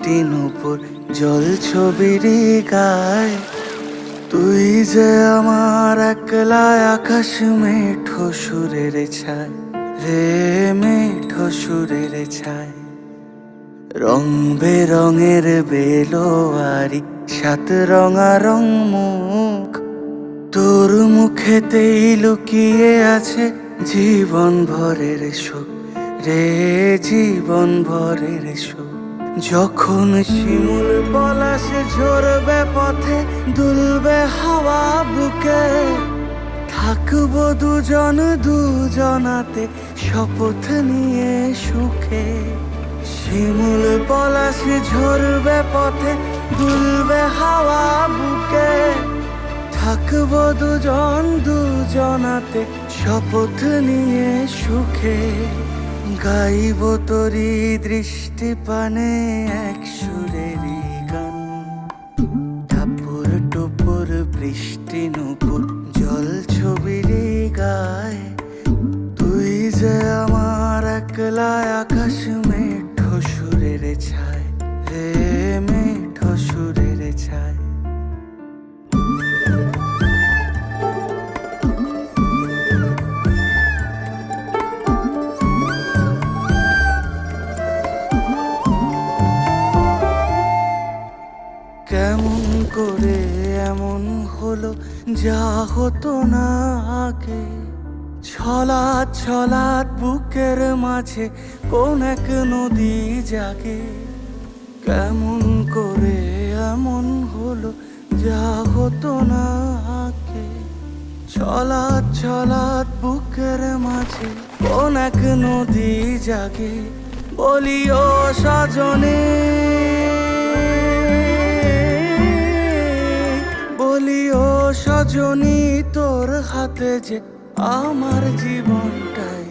বৃষ্টি নুপুর জল ছবির গায়। তুই যে আমার একলা আকাশ মেঠো সুরের ছায় রে, মেঠো সুরের ছায়। রং বেরঙের বেলোয়ারি সাত রঙা মুখ, তোর মুখেতেই লুকিয়ে আছে জীবন ভরের সুখ রে, জীবন ভরের সুখ। যখন শিমুল পলাশ ঝরবে পথে, দুলবে হাওয়া বুকে, থাকবো দুজন দুজনাতে শপথ নিয়ে সুখে। শিমুল পলাশ ঝরবে পথে, দুলবে হাওয়া বুকে, থাকবো দুজন দুজনাতে শপথ নিয়ে সুখে। গাইব তোরি দৃষ্টি পানে এক সুরেরই গান। টাপুর টুপুর বৃষ্টি নুপুর জল ছবির গায়। তুই যে আমার একলা আকাশ মেঠো সুরের ছায় রে, মেঠো সুরের ছায়। কেমন করে এমন হলো যা হতো না আগে, ছলাৎ ছলাৎ বুকের মাঝে কোন এক নদী জাগে। কেমন করে এমন হলো যা হতো না আগে, ছলাৎ ছলাৎ বুকের মাঝে কোন এক নদী জাগে। বলি ও সজনে, বলি ও সজনী, তোর হাতে যে আমার জীবনটাই।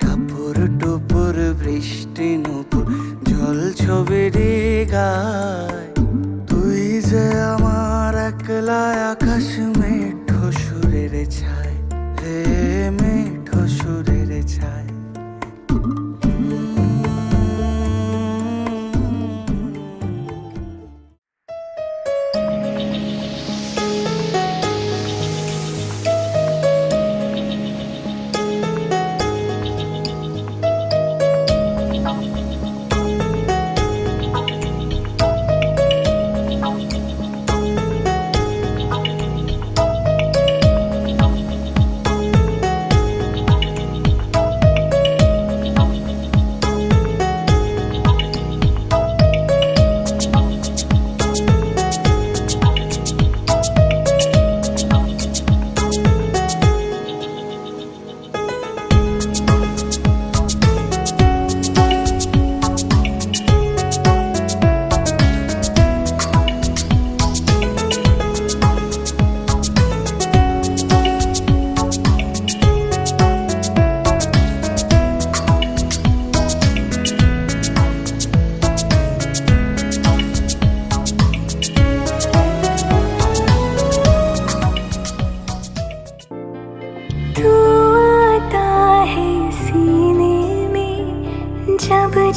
টাপুর টুপুর বৃষ্টি নুপুর জল ছবির গায়। তুই যে আমার একলা আকাশ মেঠো সুরের ছায় রে, মেঠো সুরের ছায়।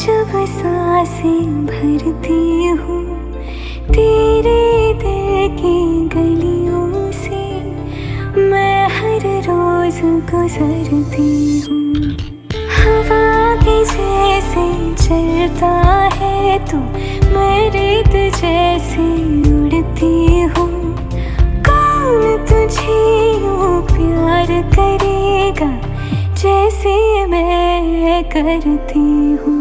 जब सांसें भरती हूँ तेरे दिल की गलियों से, मैं हर रोज गुजरती हूँ। हवा के जैसे चलता है तू, मैं रेत जैसे उड़ती हूँ। कौन तुझे यूँ प्यार करेगा जैसे मैं करती हूँ।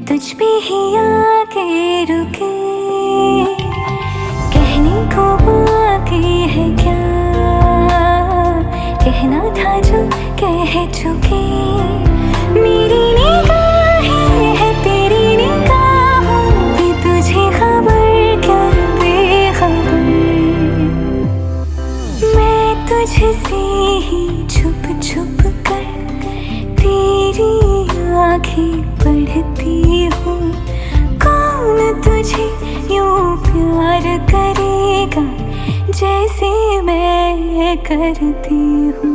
तुझ पे ही आके रुके, कहने को बाकी था जो कह चुके। मेरी निगाहें है तेरी निगाहों पे, तुझे खबर क्या बेखबर। मैं तुझसे ही छुप छुप कर तेरी आँखें पढ़ती हूँ। कौन तुझे यूं प्यार करेगा जैसे मैं करती हूँ।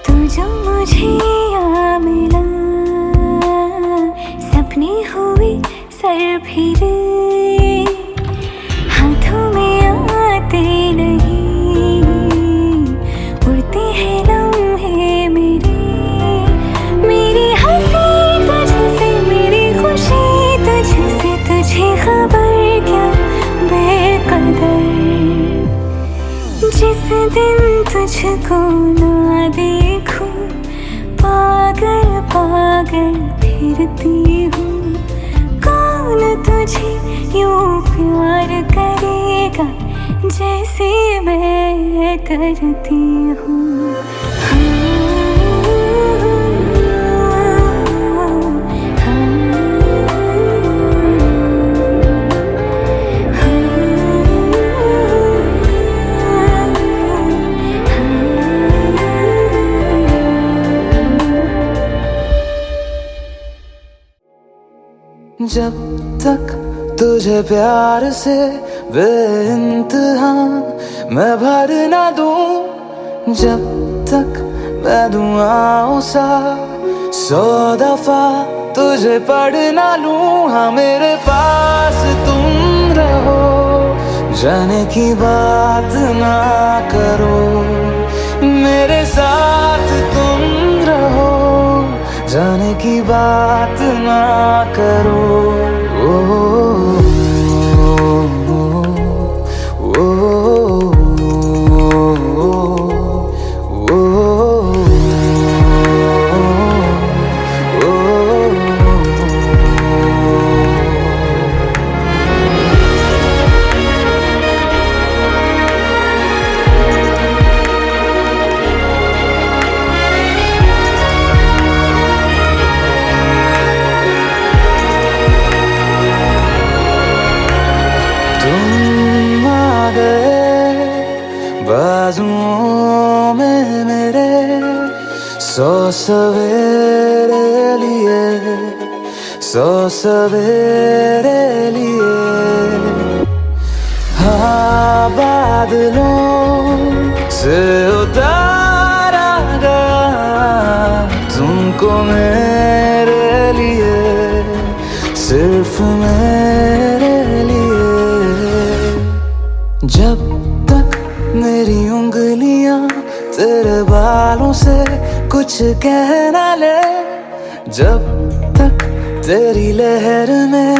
तू जो मुझे यहाँ मिला, सपने हुए सर फिरे, हाथों में आते नहीं, उड़ते हैं लम्हे मेरे। मेरी हंसी तुझसे, मेरी खुशी तुझसे, तुझे खबर क्या बेकदर। जिस दिन तुझको ना देखूं, पागल पागल फिरती हूँ। कौन तुझे यूं प्यार करेगा जैसे मैं करती हूँ। जब तक तुझे प्यार से बेइंतहा मैं भर ना दूं, जब तक मैं दुआओं सा 100 दफा तुझे पढ़ ना लूं। हाँ मेरे पास तुम रहो, जाने की बात ना करो। मेरे साथ तुम रहो, जाने की बात ना करो। तुम आ गए बाजुओं में मेरे, 100 सवेरे लिए, 100 सवेरे लिए। हाँ बादलों से उतारा गया तुमको मेरे लिए, सिर्फ मेरे लिए। जब तक मेरी उंगलियां तेरे बालों से कुछ कह ना ले, जब तक तेरी लहर में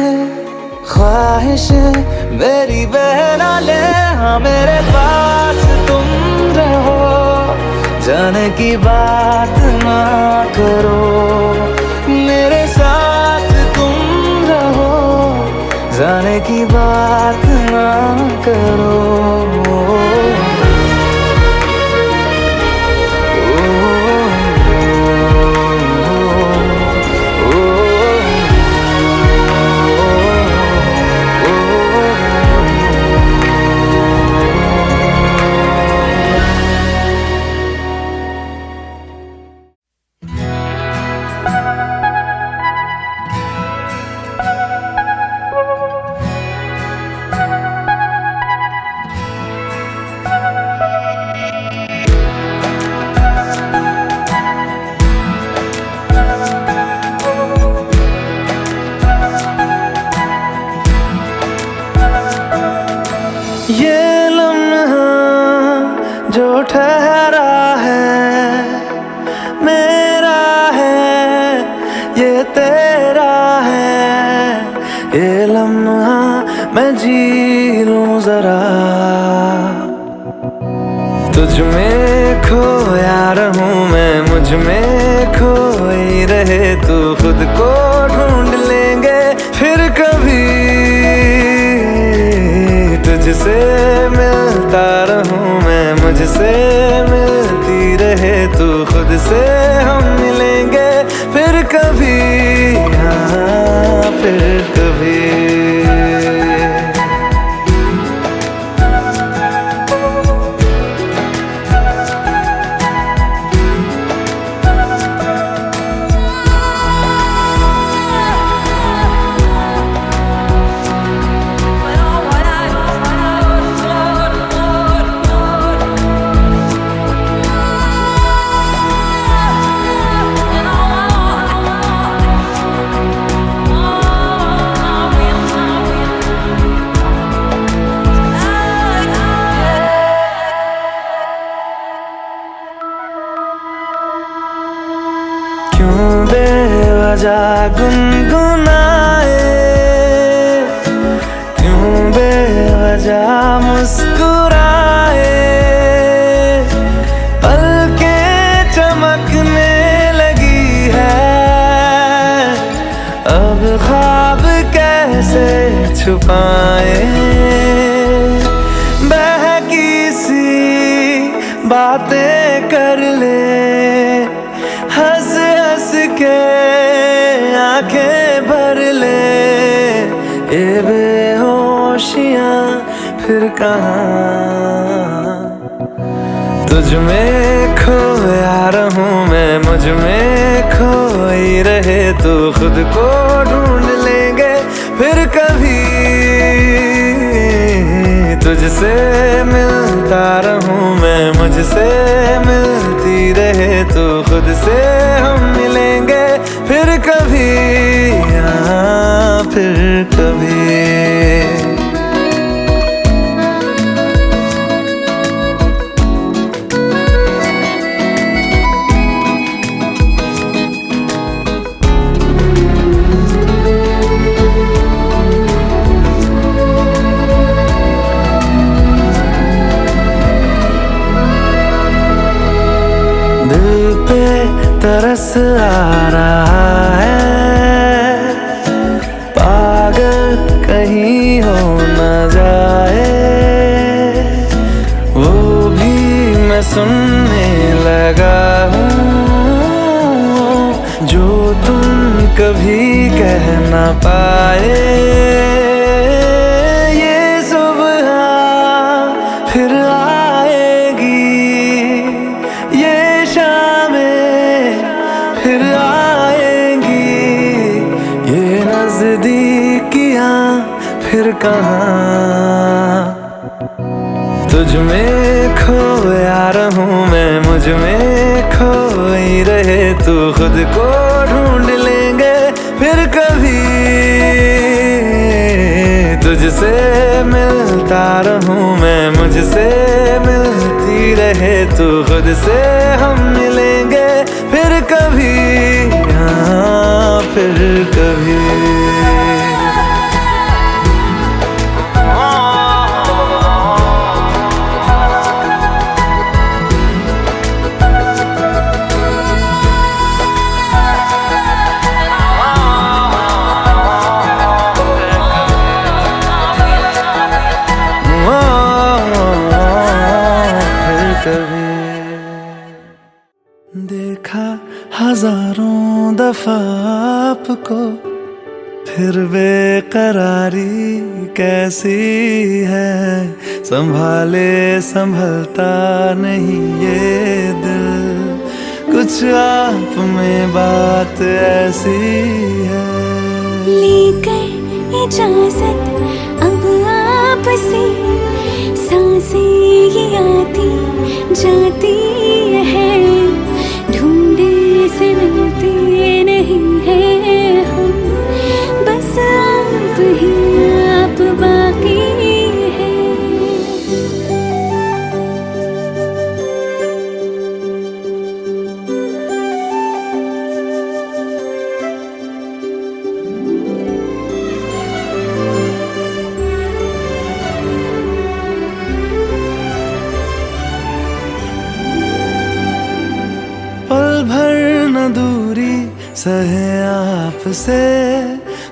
ख्वाहिशें मेरी बह ना ले। हाँ मेरे पास तुम रहो, जाने की बात ना करो। मेरे साथ तुम रहो, जाने की बात ना करो। ठहरा है, मेरा है, ये तेरा है, ये लम्हा मैं जी लूं जरा। तुझ में खोया रहूं मैं, मुझ में खोई रहे तू, खुद को ढूंढ लेंगे फिर कभी। तुझसे मिलता रहूं मैं, मुझसे मिलती रहे तू, खुद से हम मिलेंगे फिर कभी, हाँ फिर कभी। क्यों बेवजह गुनगुनाए, क्यों बेवजह मुस्कुराए, पलकें चमकने लगी है, अब ख्वाब कैसे छुपाए। बहकी सी बातें कर ले, हंस हंस के आंखें भर ले, ये बेहोशियां फिर कहाँ। तुझ में खोया रहूं मैं, मुझ में खोई रहे तू, खुद को ढूंढ लेंगे फिर कभी। तुझसे मिलता रहूं मैं, मुझसे मिलती रहे तू, खुद से हम मिलेंगे फिर कभी, हाँ फिर कभी। दिल पे तरस आ रहा है, पागल कहीं हो न जाए, वो भी मैं सुनने लगा हूँ, जो तुम कभी कह न पाए। ये सुबह फिर आएगी, ये फिर आएंगी, ये नजदीकियां फिर कहाँ। तुझ में खोया रहूं मैं, मुझ में खोई रहे तू, खुद को ढूंढ लेंगे फिर कभी। तुझसे मिलता रहूं मैं, मुझसे मिलती रहे तू, खुद से हम मिलेंगे फिर कभी, हाँ फिर कभी। देखा हजारों दफा आपको, फिर बेकरारी कैसी है, संभाले संभलता नहीं ये दिल, कुछ आप में बात ऐसी है। लेकर इजाजत अब आपसे, सांसें ये आती जाती है, ढूंढे से मिलते नहीं है हम, बस आप ही आप बाकी है। सहे आपसे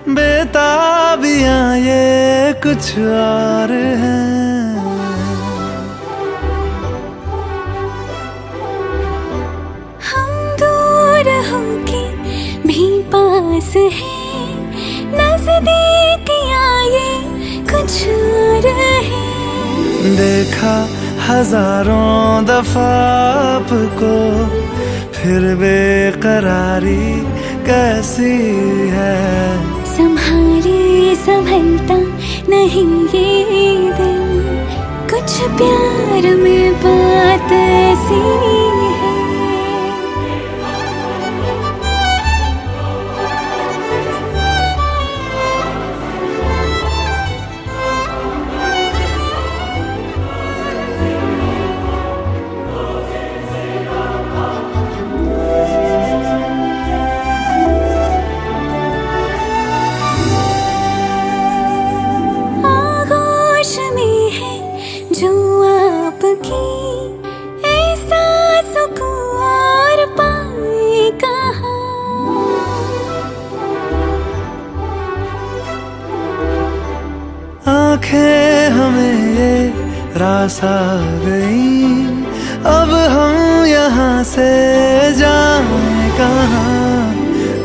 बेताबियां ये कुछ और हैं। हम दूर होके भी पास हैं, नजदीकियां ये कुछ और हैं। देखा हजारों दफा आपको, फिर बेकरारी कैसी है। संभाले संभलता नहीं ये दिल, कुछ प्यार में बात ऐसी है। जो आपकी ऐसा सुकून और पाए कहाँ। आंखें हमें ये रास आ गई, अब हम यहाँ से जाएं कहाँ।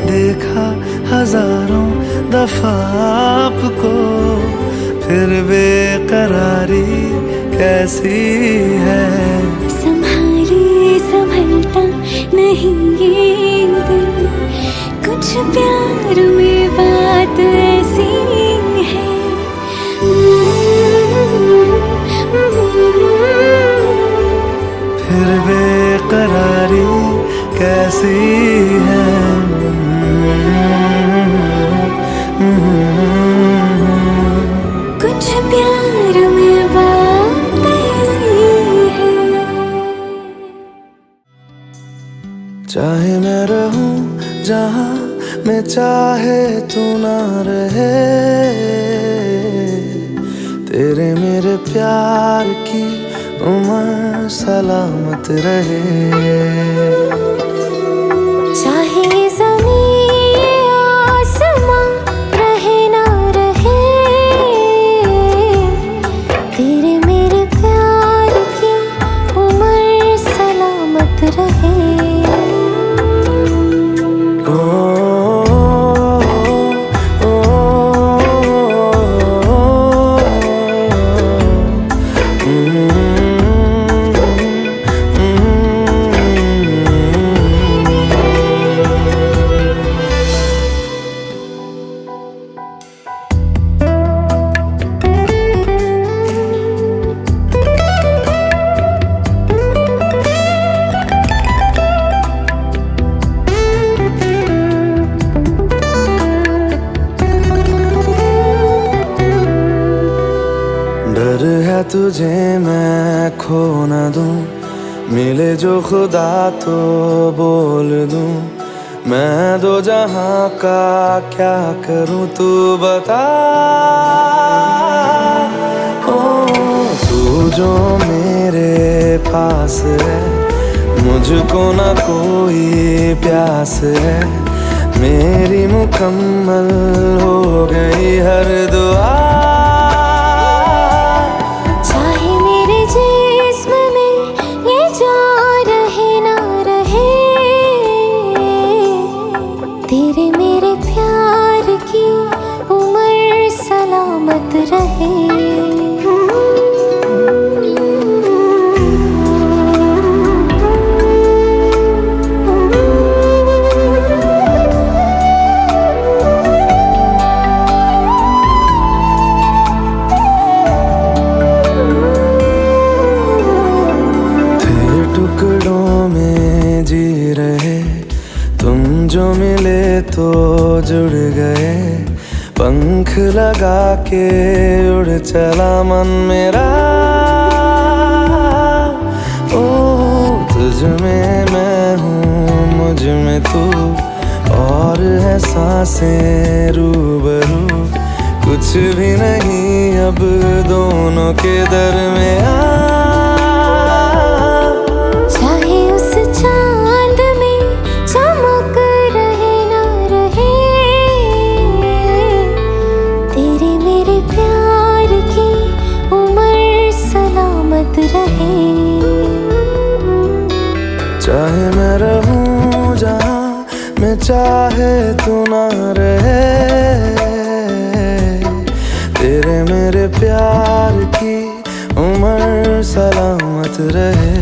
देखा हजारों दफा आपको, फिर बेकरारी कैसी है। संभाले संभलता नहीं ये दिल, कुछ प्यार में बात ऐसी है। फिर बेकरारी कैसी है। कुछ प्यार में बात ऐसी है। चाहे मैं रहूं जहां मैं चाहे तू ना रहे, तेरे मेरे प्यार की उम्र सलामत रहे। चाहे ज़मीन आसमां रहे ना रहे, तेरे मेरे प्यार की उम्र सलामत रहे। डर है तुझे मैं खो न दूं, मिले जो खुदा तो बोल दूं। मैं दो जहां का क्या करूं तू बता। ओ तू जो मेरे पास है, मुझको ना कोई प्यास है। मेरी मुकम्मल हो गई हर दुआ। तेरे मेरे प्यार की उम्र सलामत रहे। तेरे टुकड़ों में जी रहे, तुम जो मिले तो जुड़ गए। पंख लगा के उड़ चला मन मेरा। ओ तुझ में मैं हूँ, मुझ में तू, और है सांसें रूबरू। कुछ भी नहीं अब दोनों के दरमियां। चाहे उस चांद में चमक रहे ना चाहे तू ना रहे, तेरे मेरे प्यार की उम्र सलामत रहे।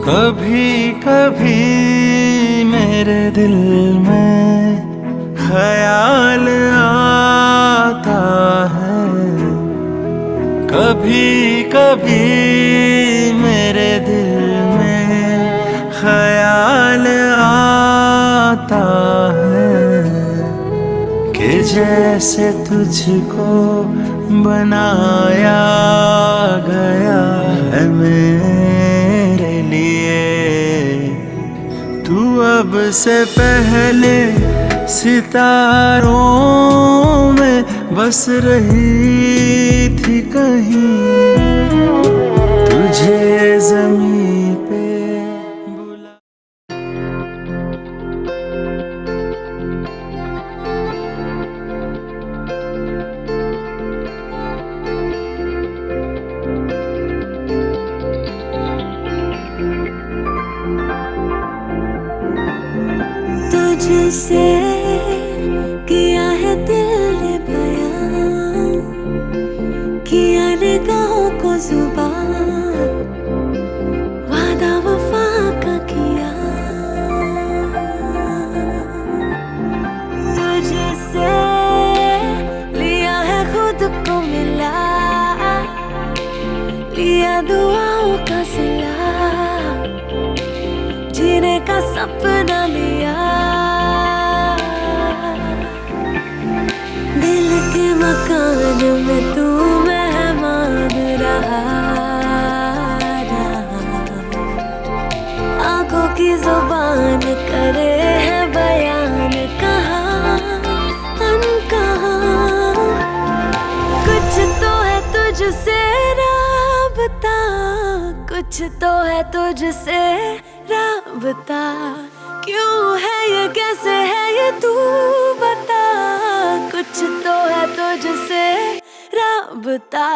कभी कभी मेरे दिल में ख्याल आता है, कभी कभी मेरे दिल में ख्याल आता है कि जैसे तुझको बनाया गया है मेरे लिए। तू अब से पहले सितारों में बस रही थी कहीं, तुझे ज़मीं पे बुला। तुझसे किया है दिल ने बयां, किया निगाहों को जुबान, वादा वफा का किया। तुझसे लिया है खुद को मिला, लिया दुआओं का सिला, जीने का सपना लिया। दिल के मकान में तू मेहमान रहा, आंखों की जुबान करे है बयान, कहाँ अनकहा। कुछ तो है तुझसे राबता, कुछ तो है तुझसे राबता। क्यों है ये, कैसे है ये, तू बता। कुछ तो है तुझसे राबता।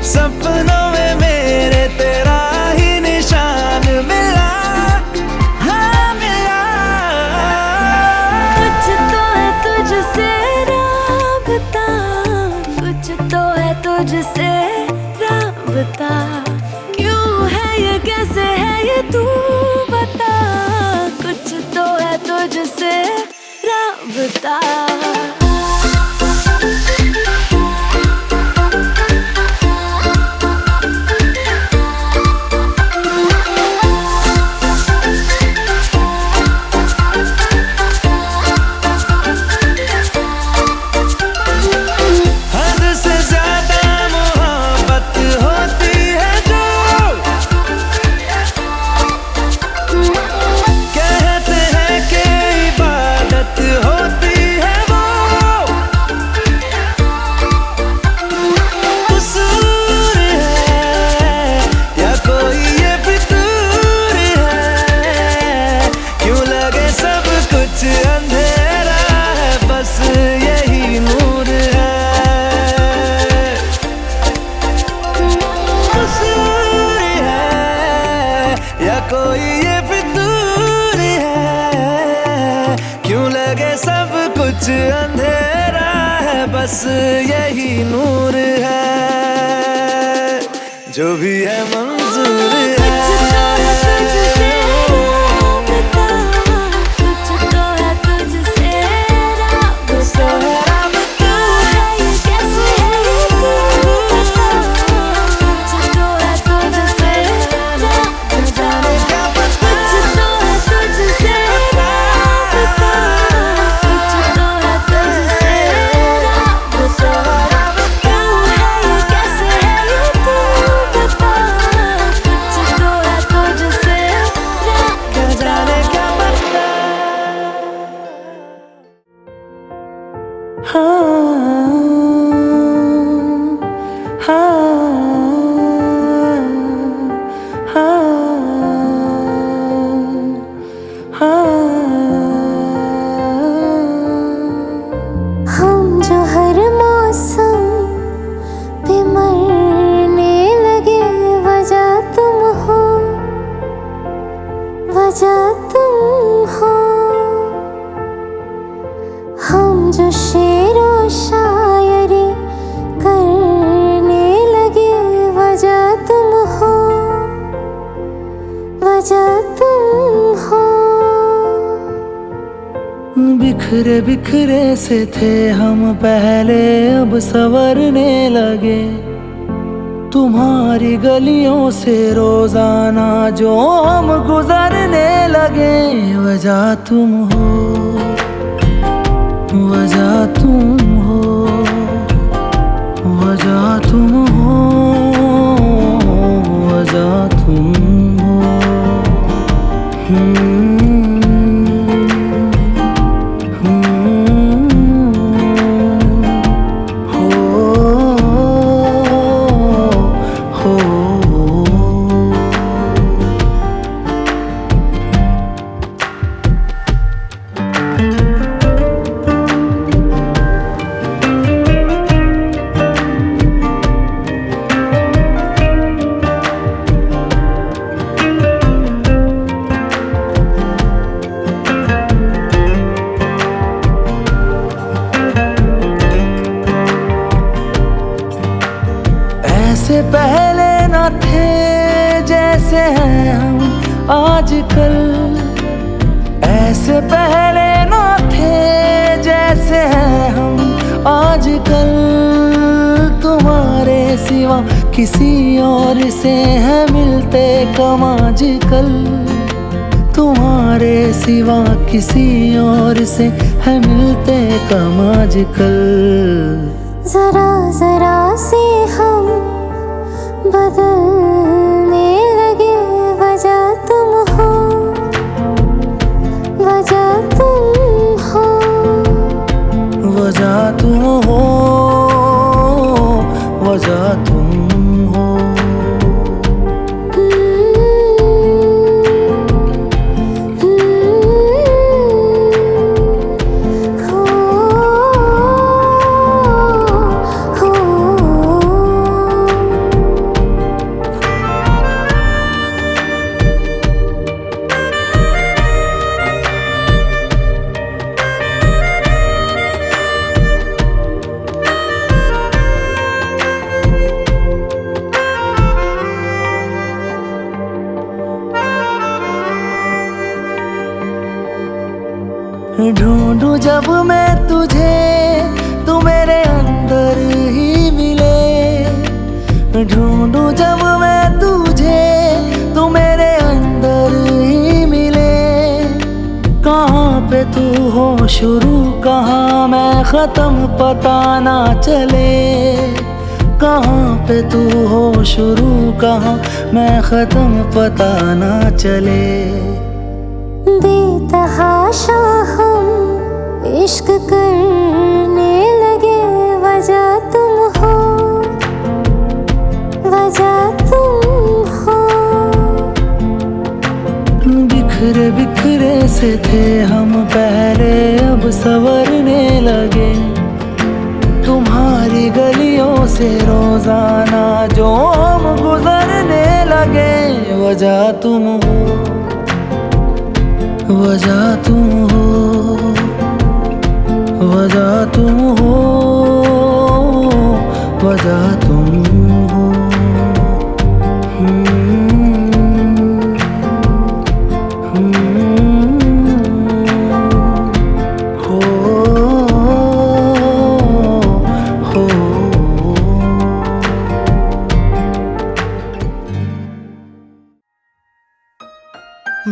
सपनों में मेरे तेरा ही निशान मिला, हाँ मिला। कुछ तो है तुझसे राबता, कुछ तो है तुझसे राबता। क्यों है ये, कैसे है ये, तू बता। कुछ तो है तुझसे राबता। कहते हैं कि इबादत बस यही नूर है, जो भी है मंजूर है। हम जो हर मौसम पे मरने लगे, वजह तुम हो, वजह तुम हो। हम जो शेरो शायरी करने लगे, वजह तुम हो, वजह तुम हो। बिखरे बिखरे से थे हम पहले, अब संवरने लगे। तुम्हारी गलियों से रोजाना जो हम गुजरने लगे, वजह तुम हो, वजह तुम हो, वजह तुम हो, वजह तुम हो। ऐसे पहले न थे जैसे हैं हम आजकल, ऐसे पहले न थे जैसे हैं हम आजकल। तुम्हारे सिवा किसी और से है मिलते कम आजकल, तुम्हारे सिवा किसी और से है मिलते कम आजकल। जरा जरा से हम बदलने लगे, वजह तुम हो, वजह तुम हो, वजह तुम हो, वजह तुम हो। ढूंढूं जब मैं तुझे, तू मेरे अंदर ही मिले। ढूंढूं जब मैं तुझे, तू मेरे अंदर ही मिले। कहाँ पे तू हो शुरू, कहाँ मैं ख़त्म, पता ना चले। कहाँ पे तू हो शुरू, कहाँ मैं ख़त्म, पता ना चले। बेतहाशा हम इश्क करने लगे, वजह तुम हो, वजह तुम हो। बिखरे बिखरे से थे हम पहले, अब संवरने लगे। तुम्हारी गलियों से रोजाना जो हम गुजरने लगे, वजह तुम हो, वजह तुम हो, वजह तुम हो। वजह तुम हो।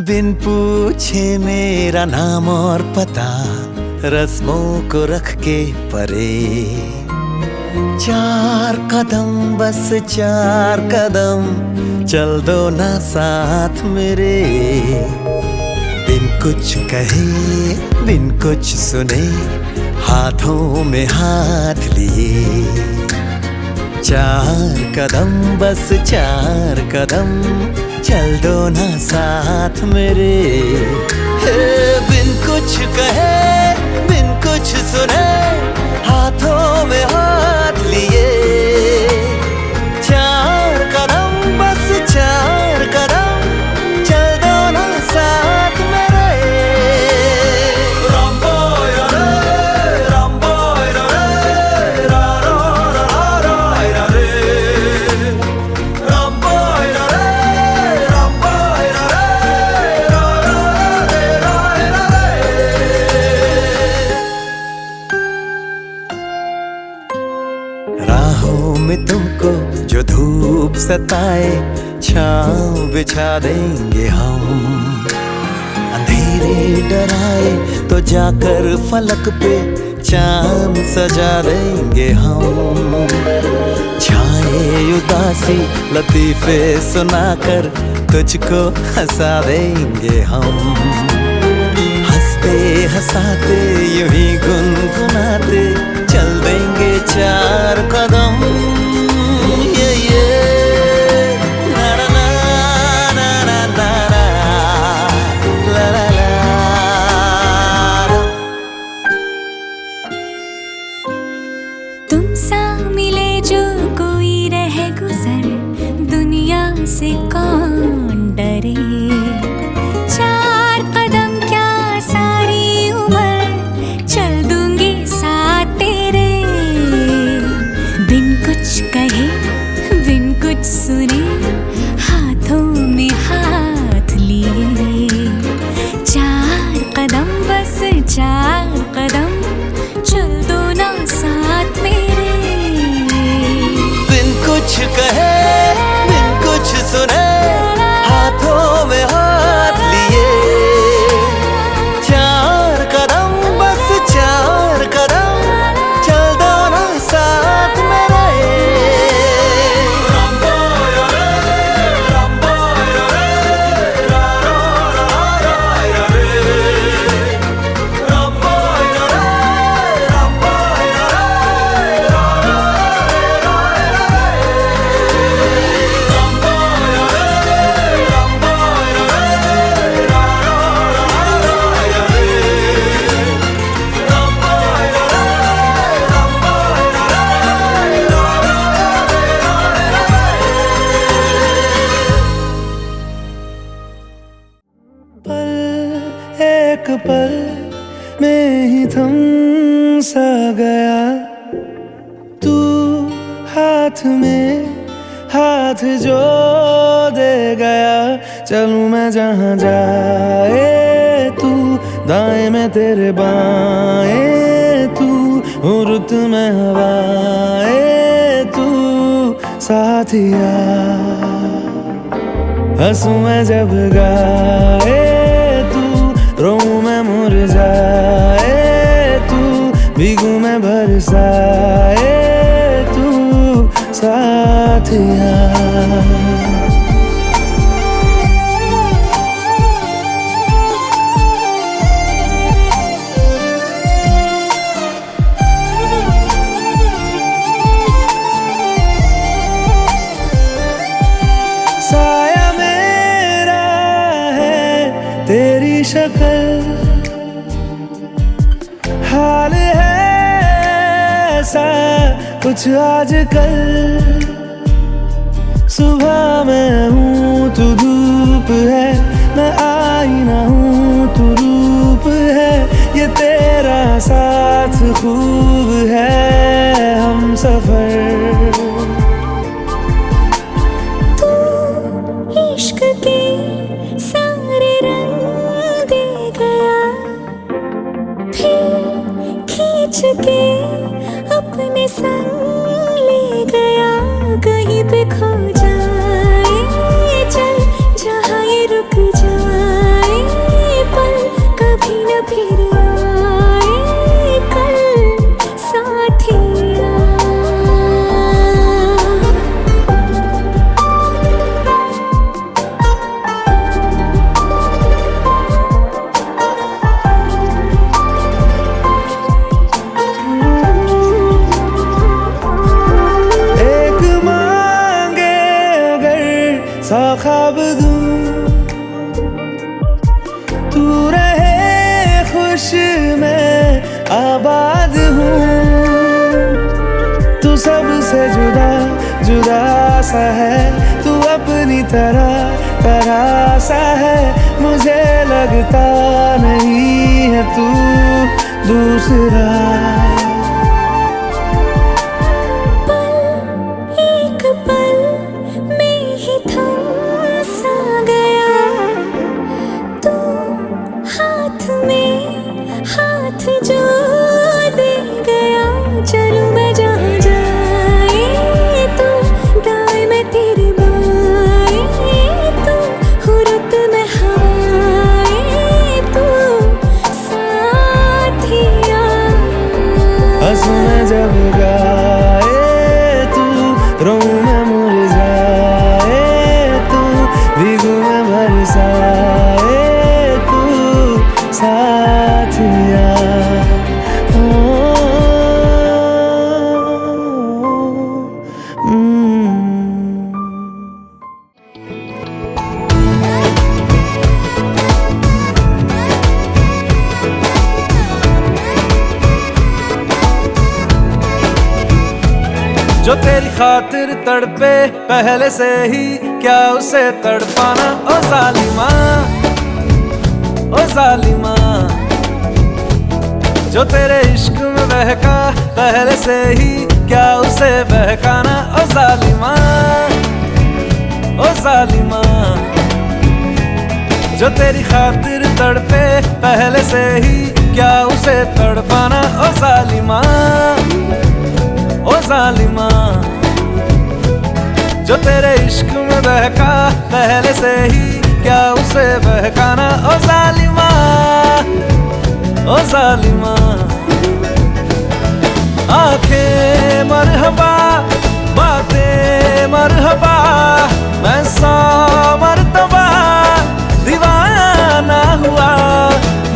बिन पूछे मेरा नाम और पता रस्मों को रख के परे, 4 कदम बस 4 कदम चल दो ना साथ मेरे। बिन कुछ कहे बिन कुछ सुने हाथों में हाथ लिए, 4 कदम बस 4 कदम चल दो ना साथ मेरे। बिन कुछ कहे बिन कुछ सुने हाथों में हाथ लिए, 4 कदम बस 4 कदम चल दो ना साथ मेरे। राहों में तुमको जो धूप सताए छाँव बिछा देंगे हम, अंधेरे डराए तो जाकर फलक पे चांद सजा देंगे हम। छाए उदासी लतीफे सुनाकर तुझको हंसा देंगे हम, हंसते हंसाते यूं ही गुनगुनाते चल देंगे 4 कदम। ये ना ना ना ना ना ना ना ला ला ला। तुम सा मिले जो कोई रहे गुजर, दुनिया से कौन डरे। 4 कदम क्या सारी उम्र चल दूंगी साथ तेरे। बिन कुछ कहे बिन कुछ सुने हाथों में हाथ लिए, 4 कदम बस 4 कदम चल दो ना साथ मेरे। बिन कुछ कहे बिन कुछ सुने हाथों में हाथ लिए, 4 कदम बस 4 कदम चल दो ना साथ मेरे। एक पल में ही थम सा गया, तू हाथ में हाथ जो दे गया। चलूं मैं जहाँ जाए तू, दाएं में तेरे बाएं तू, रुत में हवाएं तू साथिया। हंसू मैं जब गाए तू, रोऊं मैं मुरझाए तू, भीगू मैं बरसाए तू साथिया। साया मेरा है तेरी शक्ल, हाल है ऐसा कुछ आजकल। सुबह मैं हूँ तू धूप है, मैं आईना हूँ तू रूप है। ये तेरा साथ खूब है, हम सफर। तू इश्क के सारे रंग दे गया, फिर खींच के अपने संग ले गया। कहीं पे खो जाए चल जहाँ ये रुक जाए, पल कभी न फिर आए कल साथिया। एक मांगे अगर सा ख्वाब दूं, तू रहे खुश मैं आबाद हूँ। तू सबसे जुदा जुदा सा है, तू अपनी तरह तरह सा है। मुझे लगता नहीं है तू दूसरा। एक पल में ही थम सा गया, तू हाथ में हाथ जो दे गया। चलूं मैं जहाँ जाए तू दाएं मैं तेरे बाएं, तू हुरत में हवाएं, तू साथिया। हंसू मैं जब गाए तू, रोऊं मैं मुरझाए तू, भीगू मैं बरसाए तू साथिया। जो तेरी खातिर तड़पे पहले से ही, क्या उसे तड़पाना। ओ जालिमा ओ जालिमा, जो तेरे इश्क में बहका पहले से ही, क्या उसे बहकाना। ओ जालिमा ओ जालिमा, जो तेरी खातिर तड़पे पहले से ही, क्या उसे तड़पाना। ओ जालिमा ओ जालिमा, जो तेरे इश्क में बहका पहले से ही, क्या उसे बहकाना। ओ जालिमा ओ जालिमा, आंखें मरहबा बातें मरहबा, मैं 100 मरतबा दीवाना हुआ।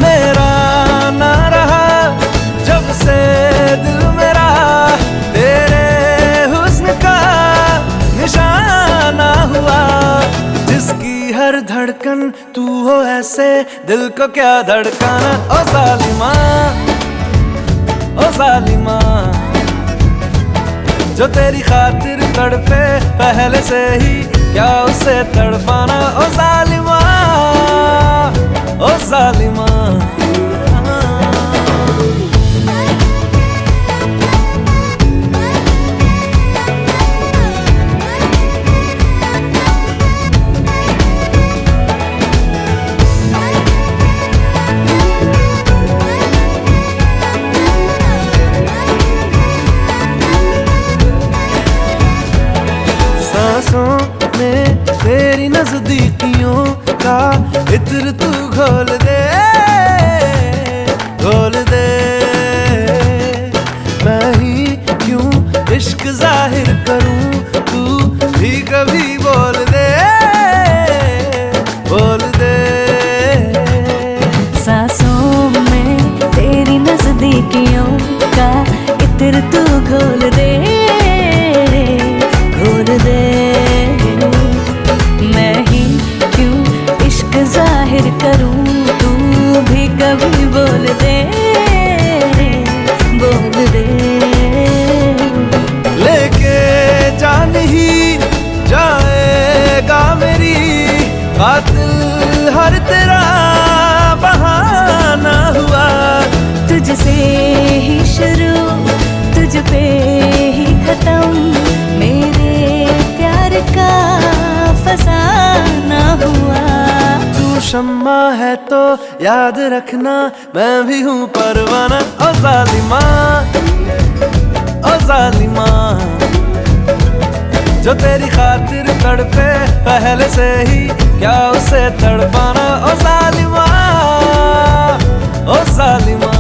मेरा ना रहा जब से दिल मेरा, तेरे हुस्न का निशाना हुआ। जिसकी हर धड़कन तू हो ऐसे, दिल को क्या धड़काना। ओ जालिमा ओ जालिमा, जो तेरी खातिर तड़पे पहले से ही, क्या उसे तड़पाना। ओ जालिमा ओ जालिमा। सांसों में तेरी नजदीकियों का इत्र तू घोल दे घोल दे। मैं ही क्यों इश्क जाहिर करूं, तू भी कभी बोल दे बोल दे। सांसों में तेरी नजदीकियों का इत्र तू घोल दे घोल दे। मैं ही क्यों इश्क जाहिर करूं, तू भी कभी बोल दे बोल दे। लेके जान ही जाएगा मेरी, कातिल हर तेरा बहाना हुआ। तुझसे ही शुरू तुझ पे ही है तो याद रखना मैं भी हूँ परवाना। ओ जालिमा, ओ जालिमा, जो तेरी खातिर तड़पे पहले से ही क्या उसे तड़पाना। ओ जालिमा, ओ जालिमा।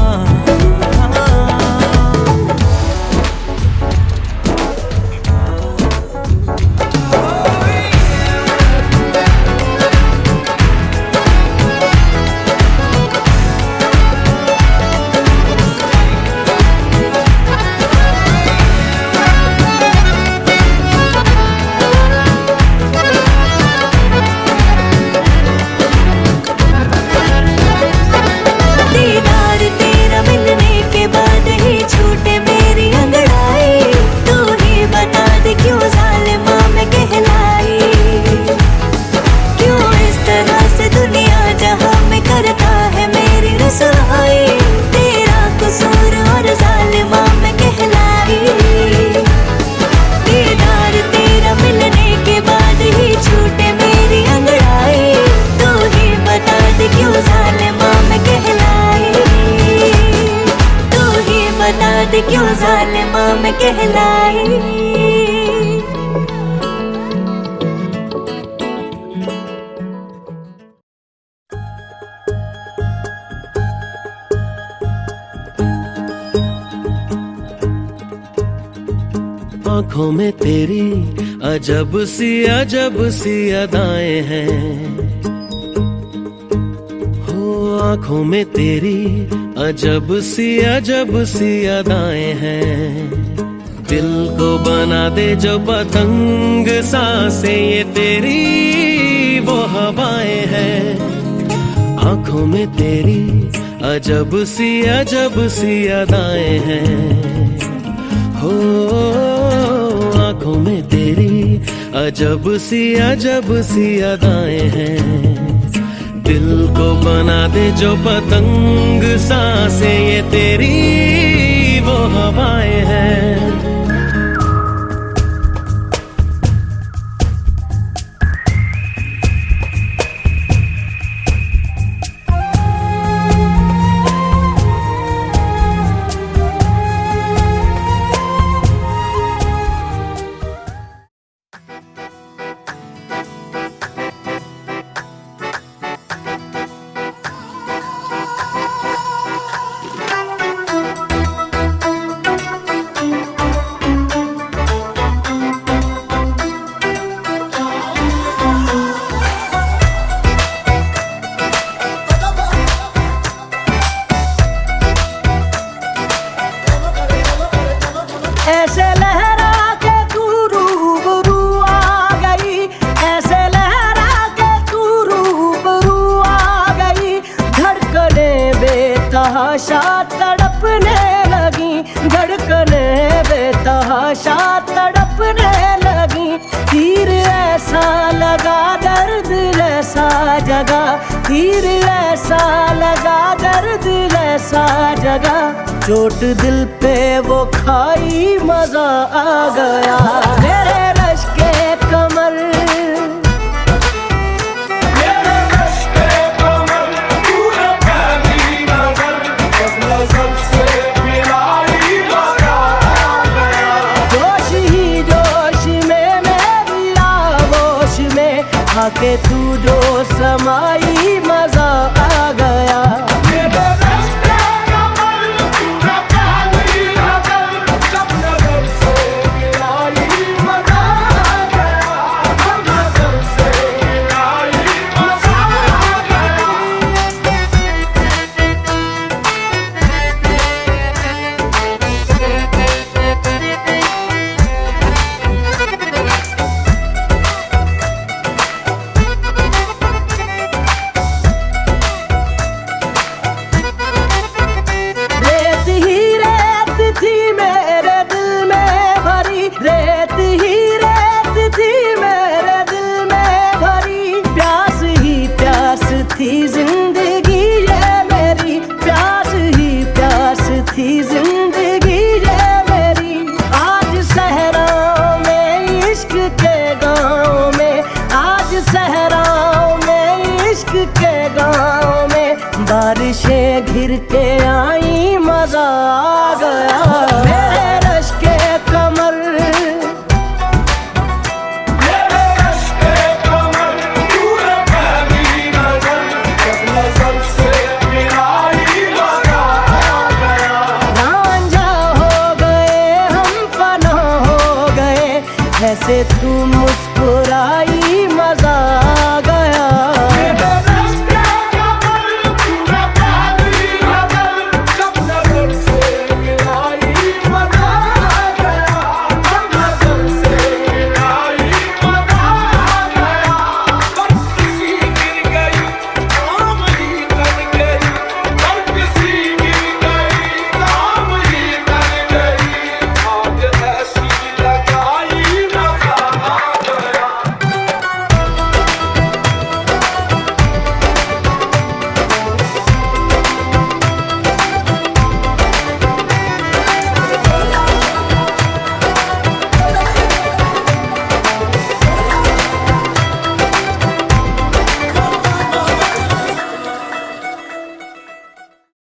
क्यों जालिमा मैं कहलाई। आँखों में तेरी अजब सी अदाएं हैं। हो आँखों में तेरी अजब सी अदाएं हैं। दिल को बना दे जो पतंग सांसें ये तेरी वो हवाएं हैं। आँखों में तेरी अजब सी अदाएं हैं। हो आँखों में तेरी अजब सी अदाएं हैं। दिल को बना दे जो पतंग सांसें ये तेरी वो हवाएं हैं। ऐसे लहरा के तू रूबरू आ गई, ऐसे लहरा के तू रूबरू आ गई। धड़कने बेतहाशा तड़पने लगी, धड़कने बेतहाशा तड़पने लगी। तीर ऐसा लगा दर्द ऐसा जगा, तीर ऐसा लगा दर्द ऐसा जगा। चोट दिल पे वो खाई मजा आ गया। मेरे रश के कमर, मेरे रश के कमर, तूने पहली नजर जब नजर से मिलाई मजा आ गया। जोश ही जोश में मेरी आगोश में आके तू जो समाई मजा आ गया। मजा आ गया। मेरे रश के कमर रांझा हो गए हम, फना हो गए, ऐसे तू मुस्कुराई मजा आ गया।